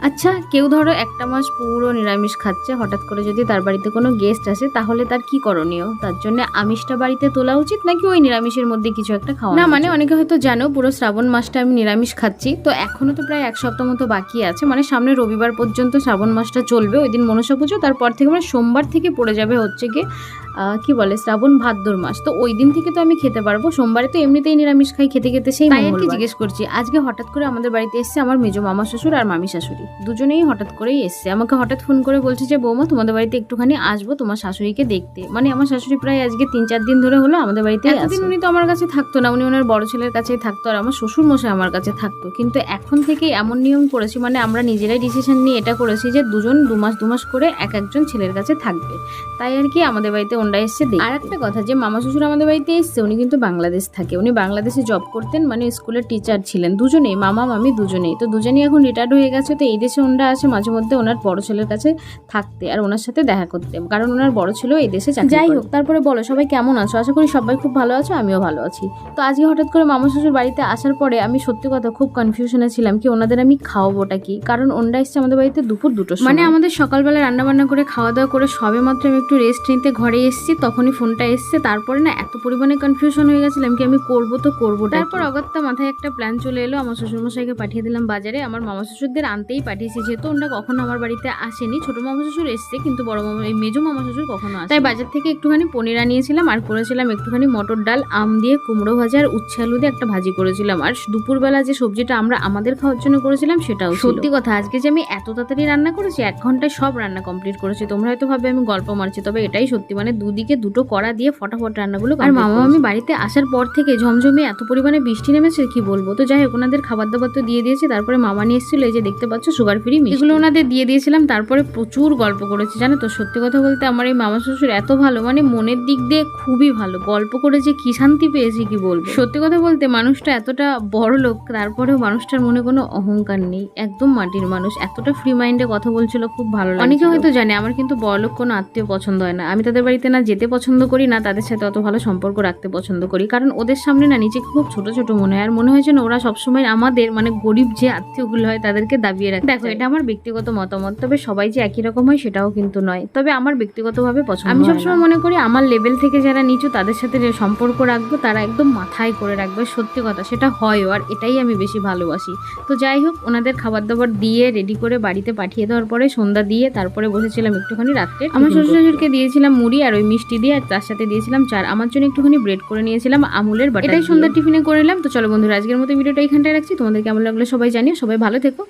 আচ্ছা, কেউ ধরো একটা মাস পুরো নিরামিষ খাচ্ছে, হঠাৎ করে যদি তার বাড়িতে কোনো গেস্ট আসে তাহলে তার কি করণীয়? তার জন্য আমিষটা বাড়িতে তোলা উচিত নাকি ওই নিরামিষের মধ্যে কিছু একটা খাওয়া? না মানে অনেকে হয়তো জানো পুরো শ্রাবণ মাসটা আমি নিরামিষ খাচ্ছি, তো এখনো তো প্রায় এক সপ্তাহ মতো বাকি আছে, মানে সামনে রবিবার পর্যন্ত শ্রাবণ মাসটা চলবে। ওই দিন মনসা পুজো, তারপর থেকে মানে সোমবার থেকে পড়ে যাবে হচ্ছে গিয়ে কি বলে শ্রাবণ ভাদ্র মাস। তো ওই দিন থেকে তো আমি খেতে পারবো, সোমবারে তো এমনিতেই নিরামিষ খাই খেতে খেতে সেই মঙ্গলবার। জিজ্ঞেস করছি, আজকে হঠাৎ করে আমাদের বাড়িতে এসছে আমার মেজো মামা শ্বশুর আর মামি শাশুড়ি, দুজনেই হঠাৎ করেই এসছে। আমাকে হঠাৎ ফোন করে বলছে যে বৌমা তোমাদের বাড়িতে একটুখানি আসবো তোমার শাশুড়িকে দেখতে। মানে আমার শাশুড়ি প্রায় আজকে 3-4 দিন ধরে হলো আমাদের বাড়িতে। এতদিন উনি তো আমার কাছে থাকতো না, উনি ওনার বড় ছেলের কাছেই থাকতো আর আমার শ্বশুর মশাই আমার কাছে থাকতো। কিন্তু এখন থেকে এমন নিয়ম করেছি, মানে আমরা নিজেরাই ডিসিশন নিয়ে এটা করেছি যে দুজন 2 মাস করে এক একজন ছেলের কাছে থাকবে। তাই আর কি আমাদের বাড়িতে ওনরা এসছে। আর একটা কথা, যে মামা শ্বশুর আমাদের বাড়িতে এসছে উনি কিন্তু বাংলাদেশ থাকে, উনি বাংলাদেশে জব করতেন, মানে স্কুলের টিচার ছিলেন দুজনেই, মামা মামি দুজনেই। তো দুজনেই এখন রিটায়ার্ড হয়ে গেছে, তো এই দেশে ওনরা আসে মাঝে মধ্যে ওনার বড় ছেলের কাছে থাকতে আর ওনার সাথে দেখা করতে, কারণ ওনার বড় ছেলে এই দেশে চাকরি করে। যাই হোক, তারপরে বলো সবাই কেমন আছো? আশা করি সবাই খুব ভালো আছো, আমিও ভালো আছি। তো আজকে হঠাৎ করে মামা শ্বশুর বাড়িতে আসার পরে আমি সত্যি কথা খুব কনফিউশনে ছিলাম কি ওনাদের আমি খাওয়াবোটা কি, কারণ ওনরা এসছে আমাদের বাড়িতে দুপুর 2টোর সময়। মানে আমাদের সকালবেলা রান্নাবান্না করে খাওয়া দাওয়া করে সবে মাত্র আমি একটু রেস্ট নিতে ঘরে এসেছি, তখনই ফোনটা এসছে। তারপরে না এত পরিমাণে কনফিউশন হয়ে গেছিলাম কি আমি করবো তো করবো। তারপর অগত্যা মাথায় একটা প্ল্যান চলে এলো, আমার শ্বশুরমশাইকে পাঠিয়ে দিলাম বাজারে। আমার মামা শ্বশুরদের আনতেই পাঠিয়েছি, যেহেতু ওনারা কখনো আমার বাড়িতে আসেনি। ছোট মামা শ্বশুর এসছে কিন্তু বড় মামা এই মেজো মামা শ্বশুর কখনো আসে। তাই বাজার থেকে একটুখানি পনির আনিয়েছিলাম আর করেছিলাম একটুখানি মটর ডাল, আম দিয়ে কুমড়ো ভাজা আর উচ্ছে আলু দিয়ে একটা ভাজি করেছিলাম। আর দুপুরবেলা যে সবজিটা আমরা আমাদের খাওয়ার জন্য করেছিলাম সেটাও। সত্যি কথা আজকে যে আমি এত তাড়াতাড়ি রান্না করেছি, 1 ঘন্টায় সব রান্না কমপ্লিট করেছি। তোমরা হয়তো ভাবে আমি গল্প মারছি, তবে এটাই সত্যি, মানে দুদিকে দুটো কড়া দিয়ে ফটাফট রান্নাগুলো। আর মামা মামি বাড়িতে আসার পর থেকে ঝমঝমে এত পরিমাণে বৃষ্টি নেমেছে কি বলবো। তো যাই হোক, ওনাদের খাবার দাবার তো দিয়ে দিয়েছি। তারপরে মামা নিয়ে এসেছিল এই যে দেখতে পাচ্ছ সুগার ফ্রি মিষ্টি, এগুলো ওনাদের দিয়ে দিয়েছিলাম। তারপরে প্রচুর গল্প করেছি জানো তো। সত্যি কথা বলতে আমার এই মামা শ্বশুর এত ভালো, মানে মনের দিক দিয়ে খুবই ভালো। গল্প করে যে কি শান্তি পেয়েছি কি বলবো। সত্যি কথা বলতে মানুষটা এতটা বড় লোক, তারপরেও মানুষটার মনে কোনো অহংকার নেই, একদম মাটির মানুষ। এতটা ফ্রি মাইন্ডে কথা বলছিল, খুব ভালো লাগে। অনেকে হয়তো জানে আমার কিন্তু বড়লোক কোনো আত্মীয় পছন্দ হয় না। আমি তাদের বাড়িতে না যেতে পছন্দ করি, না তাদের সাথে অত ভালো সম্পর্ক রাখতে পছন্দ করি, কারণ ওদের সামনে না নিজেকে খুব ছোট ছোট মনে হয়। আর মনে হয় যেন ওরা সবসময় আমাদের মানে গরিব যে আত্মীয়গুলো হয় তাদেরকে দাবিয়ে রাখে। দেখো এটা আমার ব্যক্তিগত মতামত, তবে সবাই যে একই রকম হয় সেটাও কিন্তু নয়। তবে আমার ব্যক্তিগতভাবে পছন্দ। আমি সবসময় মনে করি আমার লেভেল থেকে যারা নিচু তাদের সাথে যে সম্পর্ক রাখবো তারা একদম মাথায় করে রাখবে। সত্যি কথা সেটা হয়ও, আর এটাই আমি বেশি ভালোবাসি। তো যাই হোক, ওনাদের খাবার দাবার দিয়ে রেডি করে বাড়িতে পাঠিয়ে দেওয়ার পরে সন্ধ্যা দিয়ে তারপরে বসেছিলাম একটুখানি রাত্রে। আমার শ্বশুরকে দিয়েছিলাম মুড়ি আর ওই মিষ্টি দিয়ে, আর তার সাথে দিয়েছিলাম চার। আমার জন্য একটুখানি ব্রেড করে নিয়েছিলাম আমুলের বাটার। এটাই সন্ধ্যার টিফিনে করে নিলাম। তো চলো বন্ধুরা, আজকের মতো ভিডিওটা এইখানটায় রাখছি। তোমাদের কেমন লাগলো সবাই জানিও। সবাই ভালো থেকো।